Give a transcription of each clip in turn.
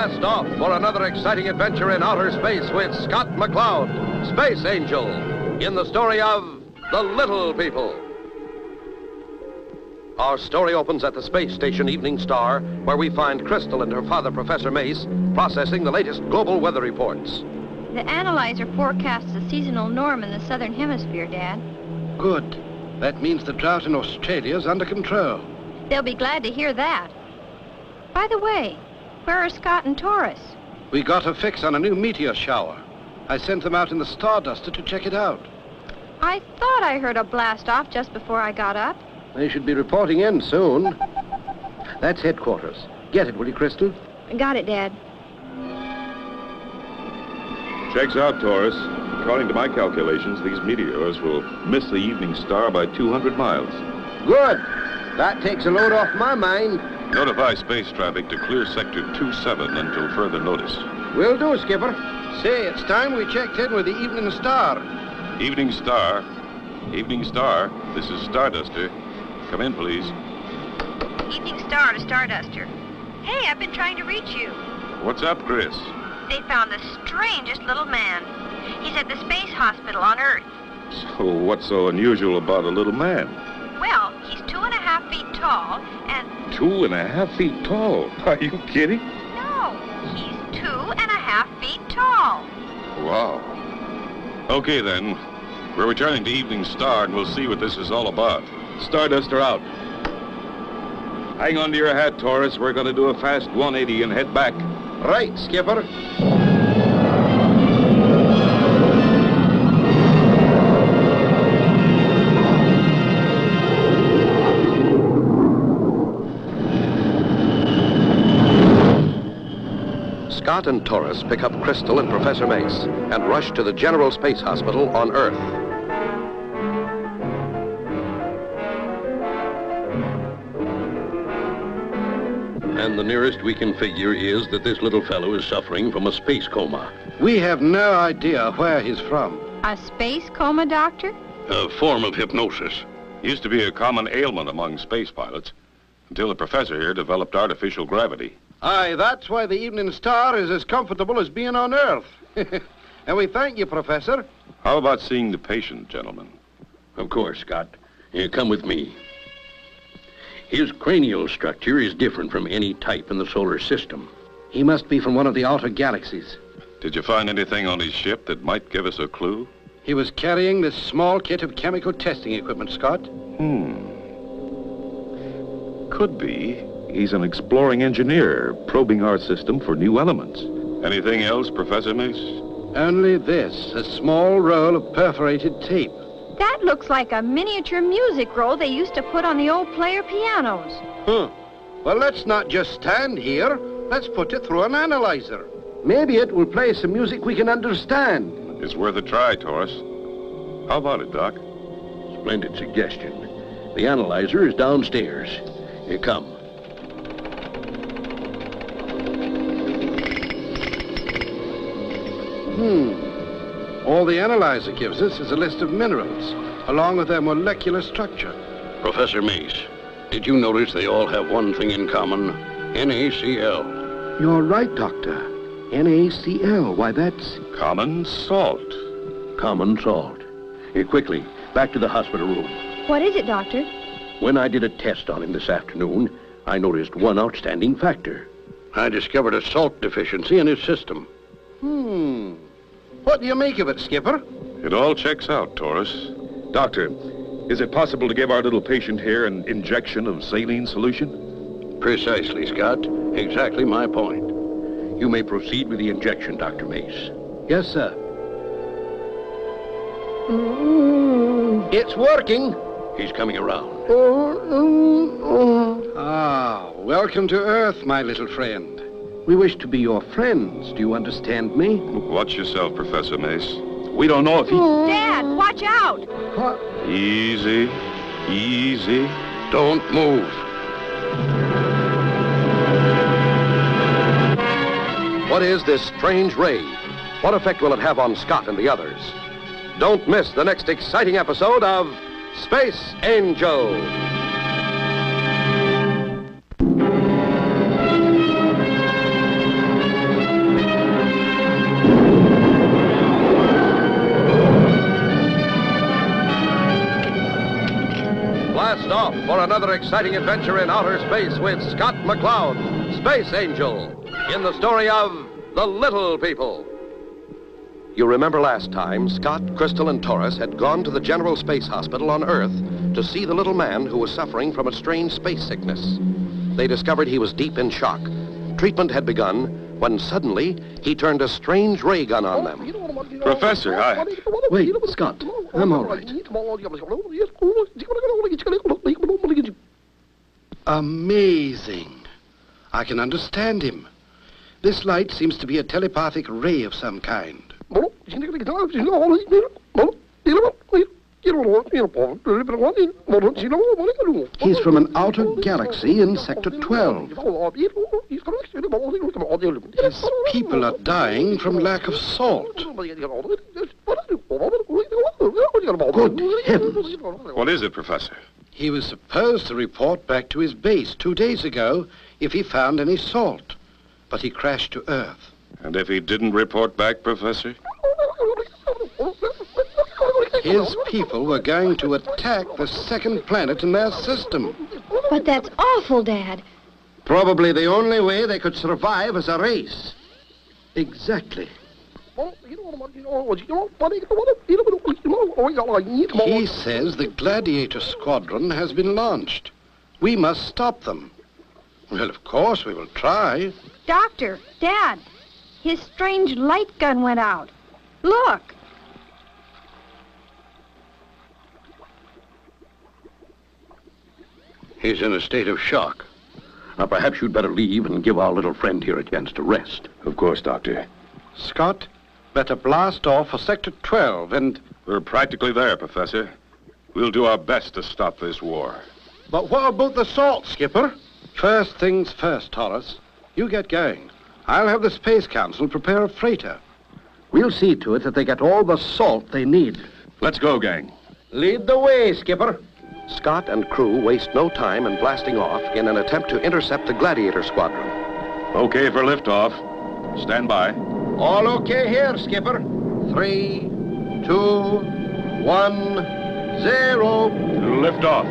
blast off for another exciting adventure in outer space with Scott McCloud, Space Angel, in the story of The Little People. Our story opens at the space station Evening Star, where we find Crystal and her father, Professor Mace, processing the latest global weather reports. The analyzer forecasts a seasonal norm in the southern hemisphere, Dad. Good. That means the drought in Australia is under control. They'll be glad to hear that. By the way, where are Scott and Taurus? We got a fix on a new meteor shower. I sent them out in the Starduster to check it out. I thought I heard a blast off just before I got up. They should be reporting in soon. That's headquarters. Get it, will you, Crystal? Got it, Dad. Checks out, Taurus. According to my calculations, these meteors will miss the Evening Star by 200 miles. Good. That takes a load off my mind. Notify space traffic to clear Sector 27 until further notice. Will do, Skipper. Say, it's time we checked in with the Evening Star. Evening Star. Evening Star. This is Starduster. Come in, please. Evening Star to Starduster. Hey, I've been trying to reach you. What's up, Chris? They found the strangest little man. He's at the space hospital on Earth. So what's so unusual about a little man? Well, he's 2.5 feet tall and... 2.5 feet tall? Are you kidding? No, he's 2.5 feet tall. Wow. Okay, then. We're returning to Evening Star, and we'll see what this is all about. Starduster out. Hang on to your hat, Taurus. We're going to do a fast 180 and head back. Right, Skipper. Scott and Taurus pick up Crystal and Professor Mace and rush to the General Space Hospital on Earth. And the nearest we can figure is that this little fellow is suffering from a space coma. We have no idea where he's from. A space coma, Doctor? A form of hypnosis. Used to be a common ailment among space pilots until the professor here developed artificial gravity. Aye, that's why the Evening Star is as comfortable as being on Earth. And we thank you, Professor. How about seeing the patient, gentlemen? Of course, Scott. Here, come with me. His cranial structure is different from any type in the solar system. He must be from one of the outer galaxies. Did you find anything on his ship that might give us a clue? He was carrying this small kit of chemical testing equipment, Scott. Could be. He's an exploring engineer, probing our system for new elements. Anything else, Professor Mace? Only this, a small roll of perforated tape. That looks like a miniature music roll they used to put on the old player pianos. Well, let's not just stand here. Let's put it through an analyzer. Maybe it will play some music we can understand. It's worth a try, Taurus. How about it, Doc? Splendid suggestion. The analyzer is downstairs. Here, come. All the analyzer gives us is a list of minerals, along with their molecular structure. Professor Mace, did you notice they all have one thing in common? NaCl. You're right, Doctor. NaCl. Why, that's... Common salt. Common salt. Here, quickly, back to the hospital room. What is it, Doctor? When I did a test on him this afternoon, I noticed one outstanding factor. I discovered a salt deficiency in his system. What do you make of it, Skipper? It all checks out, Taurus. Doctor, is it possible to give our little patient here an injection of saline solution? Precisely, Scott. Exactly my point. You may proceed with the injection, Dr. Mace. Yes, sir. It's working. He's coming around. Welcome to Earth, my little friend. We wish to be your friends. Do you understand me? Watch yourself, Professor Mace. We don't know if he... Dad, watch out! What? Easy. Easy. Don't move. What is this strange ray? What effect will it have on Scott and the others? Don't miss the next exciting episode of Space Angel. for another exciting adventure in outer space with Scott McCloud, Space Angel, in the story of The Little People. You remember last time, Scott, Crystal, and Taurus had gone to the General Space Hospital on Earth to see the little man who was suffering from a strange space sickness. They discovered he was deep in shock. Treatment had begun when suddenly he turned a strange ray gun on them. Professor, hi. Wait, Scott, I'm all right. Amazing. I can understand him. This light seems to be a telepathic ray of some kind. He's from an outer galaxy in Sector 12. His people are dying from lack of salt. Good heavens. What is it, Professor? He was supposed to report back to his base 2 days ago if he found any salt, but he crashed to Earth. And if he didn't report back, Professor? His people were going to attack the second planet in their system. But that's awful, Dad. Probably the only way they could survive as a race. Exactly. He says the Gladiator Squadron has been launched. We must stop them. Well, of course we will try. Doctor, Dad, his strange light gun went out. Look. He's in a state of shock. Now, perhaps you'd better leave and give our little friend here a chance to rest. Of course, Doctor. Scott, better blast off for Sector 12 and... We're practically there, Professor. We'll do our best to stop this war. But what about the salt, Skipper? First things first, Taurus. You get going. I'll have the Space Council prepare a freighter. We'll see to it that they get all the salt they need. Let's go, gang. Lead the way, Skipper. Scott and crew waste no time in blasting off in an attempt to intercept the Gladiator Squadron. Okay for liftoff. Stand by. All okay here, Skipper. 3, 2, 1, 0. Liftoff.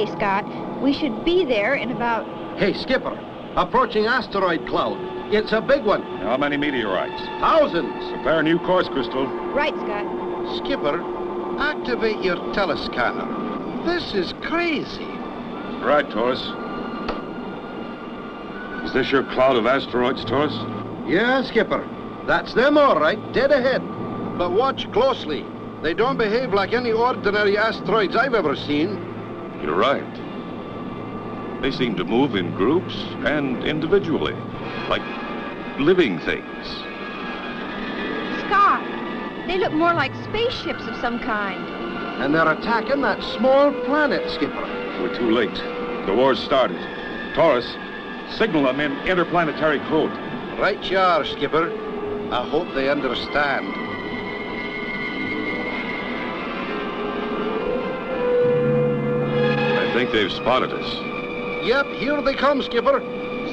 Scott. We should be there in about... Hey, Skipper, approaching asteroid cloud. It's a big one. How many meteorites? Thousands. Prepare a new course, Crystal. Right, Scott. Skipper, activate your telescanner. This is crazy. Right, Taurus. Is this your cloud of asteroids, Taurus? Yeah, Skipper. That's them all right, dead ahead. But watch closely. They don't behave like any ordinary asteroids I've ever seen. You're right. They seem to move in groups and individually, like living things. Scott, they look more like spaceships of some kind. And they're attacking that small planet, Skipper. We're too late. The war's started. Taurus, signal them in interplanetary code. Right you are, Skipper. I hope they understand. I think they've spotted us. Yep, here they come, Skipper.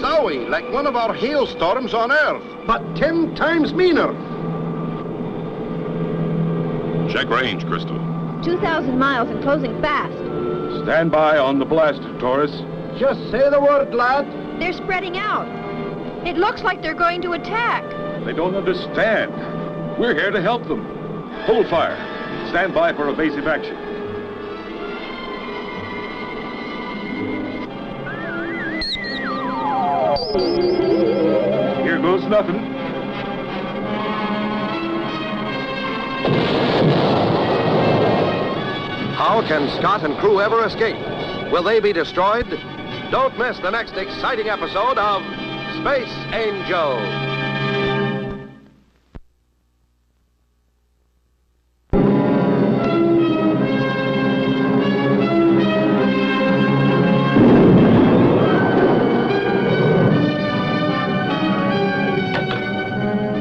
Zowie, like one of our hailstorms on Earth, but 10 times meaner. Check range, Crystal. 2,000 miles and closing fast. Stand by on the blast, Taurus. Just say the word, lad. They're spreading out. It looks like they're going to attack. They don't understand. We're here to help them. Hold fire. Stand by for evasive action. Here goes nothing. How can Scott and crew ever escape? Will they be destroyed? Don't miss the next exciting episode of Space Angel.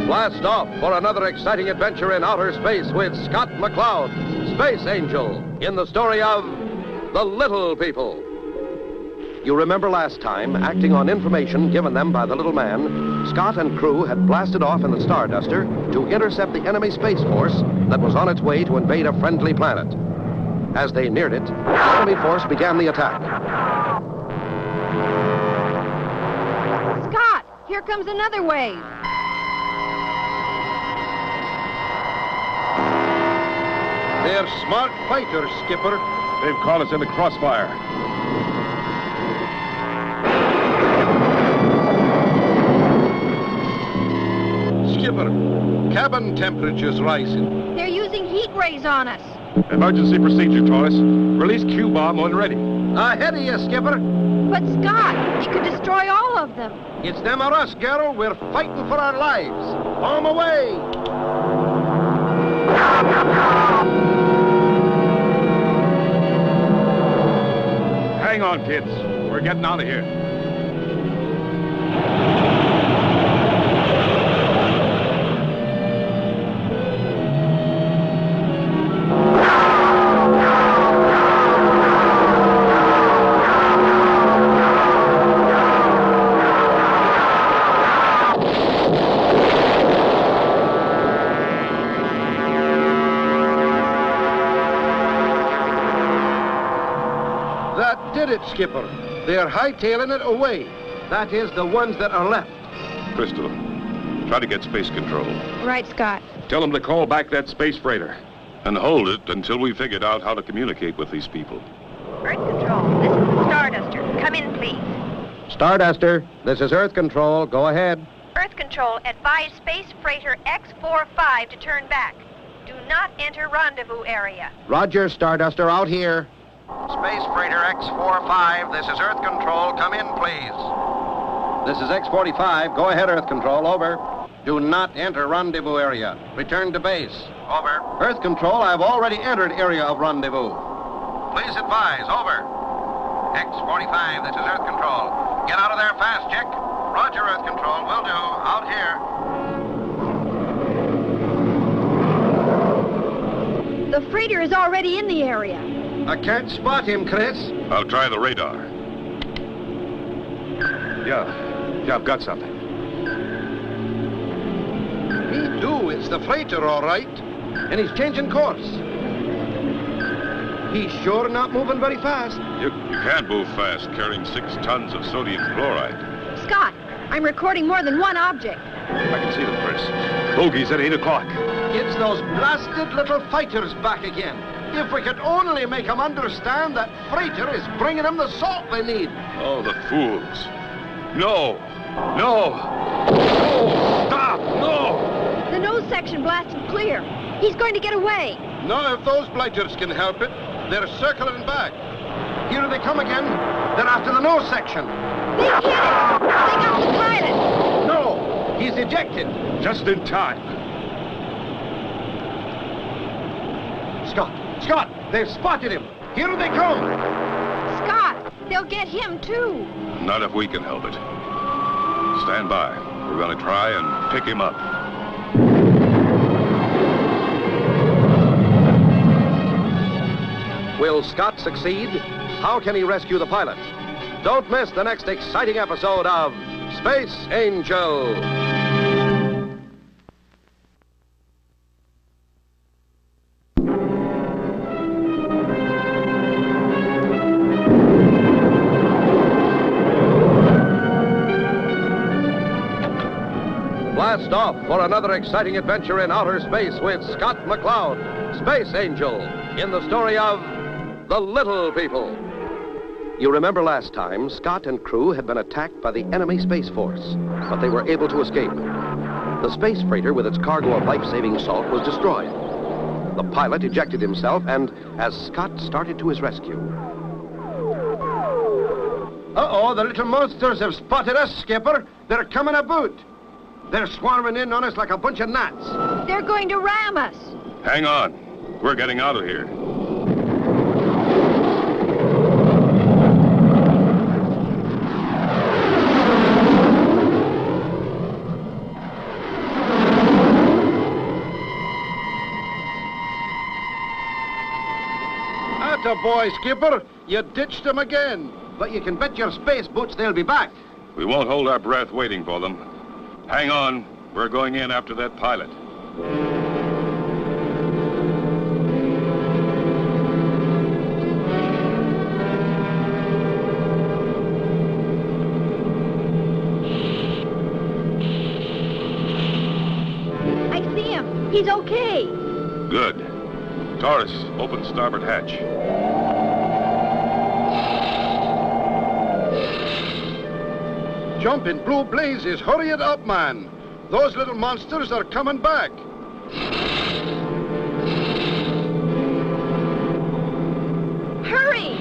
Blast off. off for another exciting adventure in outer space with Scott McCloud, Space Angel, in the story of The Little People. You remember last time, acting on information given them by the little man, Scott and crew had blasted off in the Starduster to intercept the enemy Space Force that was on its way to invade a friendly planet. As they neared it, the enemy force began the attack. Scott, here comes another wave. They're smart fighters, Skipper. They've caught us in the crossfire. Skipper, cabin temperature's rising. They're using heat rays on us. Emergency procedure, Taurus. Release Q-bomb when ready. Ahead of you, Skipper. But Scott, he could destroy all of them. It's them or us, girl. We're fighting for our lives. Bomb away! Hang on, kids. We're getting out of here. That did it, Skipper. They're hightailing it away. That is, the ones that are left. Crystal, try to get space control. Right, Scott. Tell them to call back that space freighter. And hold it until we figured out how to communicate with these people. Earth Control, this is the Starduster. Come in, please. Starduster, this is Earth Control. Go ahead. Earth Control, advise Space Freighter X-45 to turn back. Do not enter rendezvous area. Roger, Starduster, out here. Space Freighter X-45, this is Earth Control. Come in, please. This is X-45. Go ahead, Earth Control. Over. Do not enter rendezvous area. Return to base. Over. Earth Control, I've already entered area of rendezvous. Please advise. Over. X-45, this is Earth Control. Get out of there fast, Chick. Roger, Earth Control. Will do. Out here. The freighter is already in the area. I can't spot him, Chris. I'll try the radar. Yeah, I've got something. Me do. It's the freighter, all right. And he's changing course. He's sure not moving very fast. You can't move fast carrying 6 tons of sodium chloride. Scott, I'm recording more than one object. I can see them, Chris. Bogies at 8 o'clock. It's those blasted little fighters back again. If we could only make them understand that freighter is bringing them the salt they need. Oh, the fools. No! No! No! Stop! No! The nose section blasted clear. He's going to get away. Now, if those blighters can help it, they're circling back. Here they come again. They're after the nose section. They hit it. They got the pilot. No, he's ejected. Just in time. Scott, they've spotted him. Here they come. Scott, they'll get him too. Not if we can help it. Stand by. We're going to try and pick him up. Will Scott succeed? How can he rescue the pilot? Don't miss the next exciting episode of Space Angel. Blast off for another exciting adventure in outer space with Scott McCloud, Space Angel, in the story of The Little People. You remember last time, Scott and crew had been attacked by the enemy Space Force, but they were able to escape. The space freighter with its cargo of life-saving salt was destroyed. The pilot ejected himself, and as Scott started to his rescue... Uh-oh, the little monsters have spotted us, Skipper. They're coming about. They're swarming in on us like a bunch of gnats. They're going to ram us. Hang on. We're getting out of here. boy, Skipper. You ditched them again. But you can bet your space boots they'll be back. We won't hold our breath waiting for them. Hang on. We're going in after that pilot. I see him. He's okay. Good. Taurus, open starboard hatch. Jumping blue blazes. Hurry it up, man. Those little monsters are coming back. Hurry!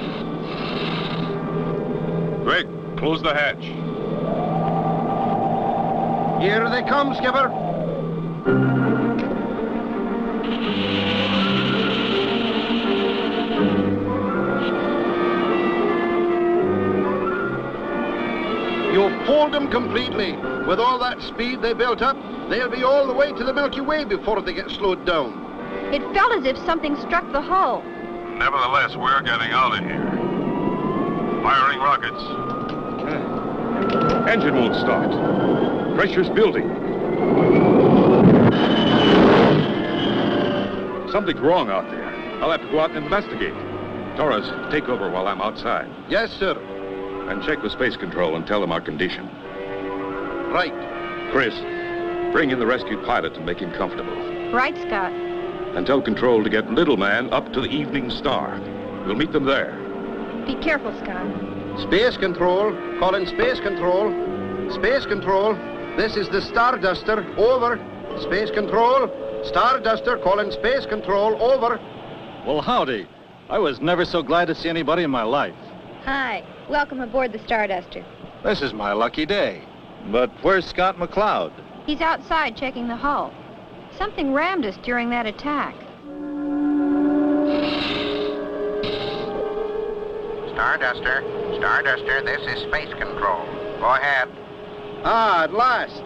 Greg, close the hatch. Here they come, Skipper. You've fooled them completely. With all that speed they built up, they'll be all the way to the Milky Way before they get slowed down. It felt as if something struck the hull. Nevertheless, we're getting out of here. Firing rockets. Engine won't start. Pressure's building. Something's wrong out there. I'll have to go out and investigate. Taurus, take over while I'm outside. Yes, sir. And check with Space Control and tell them our condition. Right. Chris, bring in the rescued pilot and make him comfortable. Right, Scott. And tell Control to get Little Man up to the Evening Star. We'll meet them there. Be careful, Scott. Space Control. Calling Space Control. Space Control. This is the Starduster. Over. Space Control. Starduster calling Space Control. Over. Well, howdy. I was never so glad to see anybody in my life. Hi. Welcome aboard the Starduster. This is my lucky day. But where's Scott McCloud? He's outside checking the hull. Something rammed us during that attack. Starduster, this is Space Control. Go ahead. Ah, at last.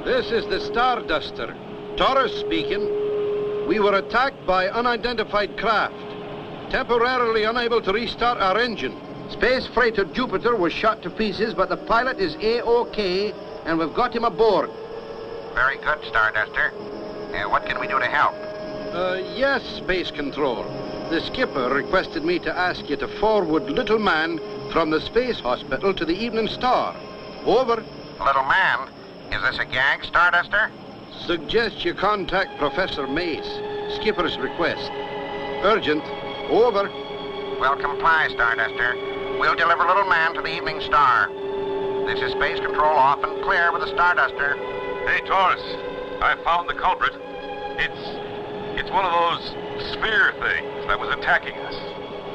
This is the Starduster. Taurus speaking. We were attacked by unidentified craft. Temporarily unable to restart our engine. Space freighter Jupiter was shot to pieces, but the pilot is A-OK, and we've got him aboard. Very good, Starduster. What can we do to help? Yes, Space Control. The skipper requested me to ask you to forward Little Man from the Space Hospital to the Evening Star. Over. Little Man? Is this a gag, Starduster? Suggest you contact Professor Mace. Skipper's request. Urgent. Over. We'll comply, Starduster. We'll deliver Little Man to the Evening Star. This is Space Control off and clear with the Starduster. Hey, Taurus, I found the culprit. It's one of those sphere things that was attacking us.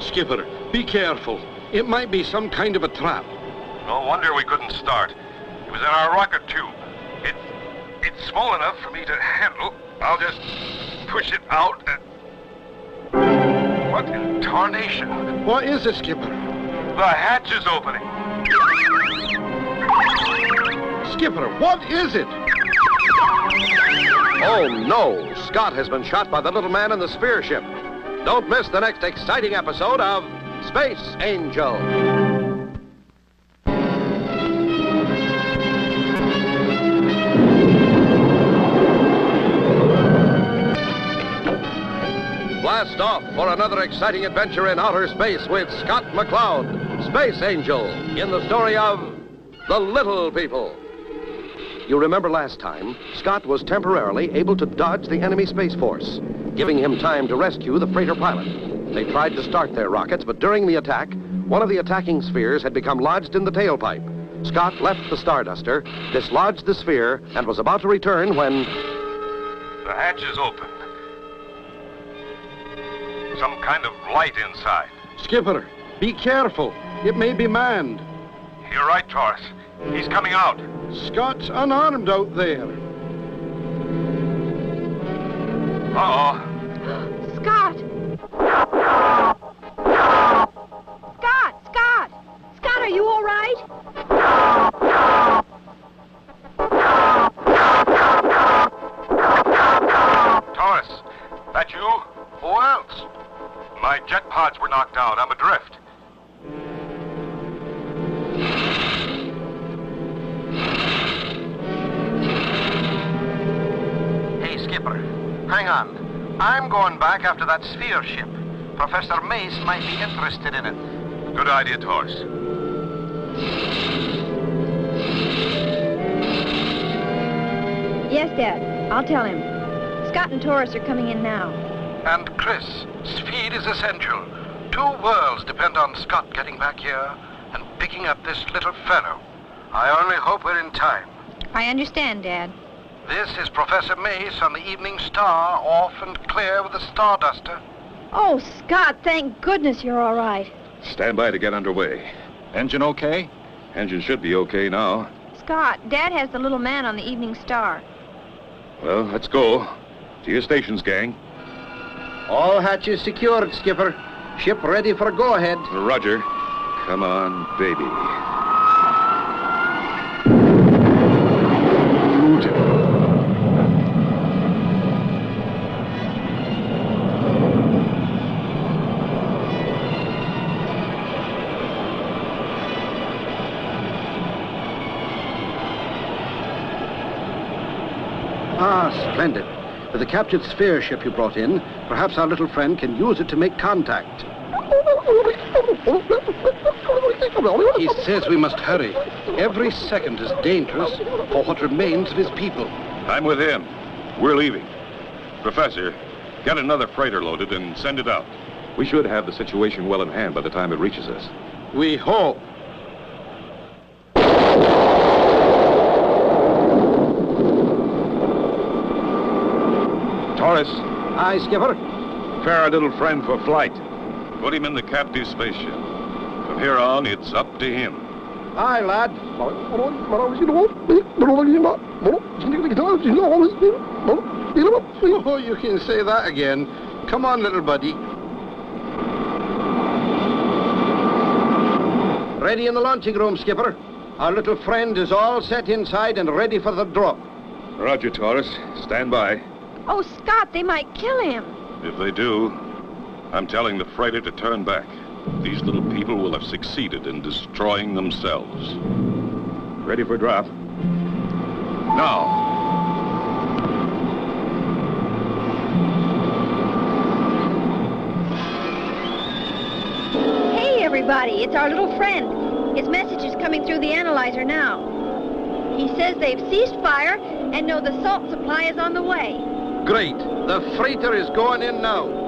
Skipper, be careful. It might be some kind of a trap. No wonder we couldn't start. It was in our rocket tube. It's small enough for me to handle. I'll just push it out and... What in tarnation? What is it, Skipper? The hatch is opening. Skipper, what is it? Oh, no. Scott has been shot by the little man in the sphere ship. Don't miss the next exciting episode of Space Angel. Blast off for another exciting adventure in outer space with Scott McCloud, Space Angel, in the story of The Little People. You remember last time, Scott was temporarily able to dodge the enemy Space Force, giving him time to rescue the freighter pilot. They tried to start their rockets, but during the attack, one of the attacking spheres had become lodged in the tailpipe. Scott left the Starduster, dislodged the sphere, and was about to return when... The hatch is open. Some kind of light inside. Skipper, be careful. It may be manned. You're right, Taurus. He's coming out. Scott's unarmed out there. Uh-oh. Scott! Scott! Scott, are you all right? Taurus, that you? Who else? My jet pods were knocked down. McCloud. I'm adrift. Hey, Skipper. Hang on. I'm going back after that sphere ship. Professor Mace might be interested in it. Good idea, Taurus. Yes, Dad. I'll tell him. Scott and Taurus are coming in now. And Chris, speed is essential. 2 worlds depend on Scott getting back here and picking up this little fellow. I only hope we're in time. I understand, Dad. This is Professor Mace on the Evening Star, off and clear with the Starduster. Oh, Scott, thank goodness you're all right. Stand by to get underway. Engine okay? Engine should be okay now. Scott, Dad has the little man on the Evening Star. Well, let's go. To your stations, gang. All hatches secured, Skipper. Ship ready for go-ahead. Roger. Come on, baby. Splendid. With the captured sphere ship you brought in, perhaps our little friend can use it to make contact. He says we must hurry. Every second is dangerous for what remains of his people. I'm with him. We're leaving. Professor, get another freighter loaded and send it out. We should have the situation well in hand by the time it reaches us. We hope. Taurus, Aye, Skipper. prepare our little friend for flight. Put him in the captive spaceship. From here on, it's up to him. Aye, lad. Oh, you can say that again. Come on, little buddy. Ready in the launching room, Skipper. Our little friend is all set inside and ready for the drop. Roger, Taurus. Stand by. Oh, Scott, they might kill him. If they do, I'm telling the freighter to turn back. These little people will have succeeded in destroying themselves. Ready for drop. Now. Hey, everybody, it's our little friend. His message is coming through the analyzer now. He says they've ceased fire and know the salt supply is on the way. Great. The freighter is going in now.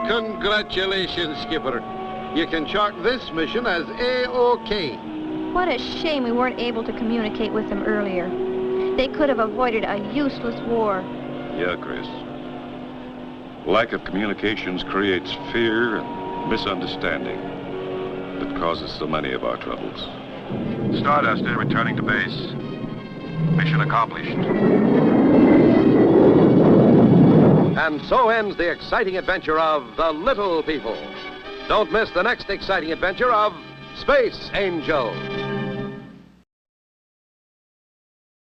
Congratulations, Skipper. You can chalk this mission as A-OK. What a shame we weren't able to communicate with them earlier. They could have avoided a useless war. Yeah, Chris. Lack of communications creates fear and misunderstanding that causes so many of our troubles. Starduster returning to base. Mission accomplished. And so ends the exciting adventure of the Little People. Don't miss the next exciting adventure of Space Angel.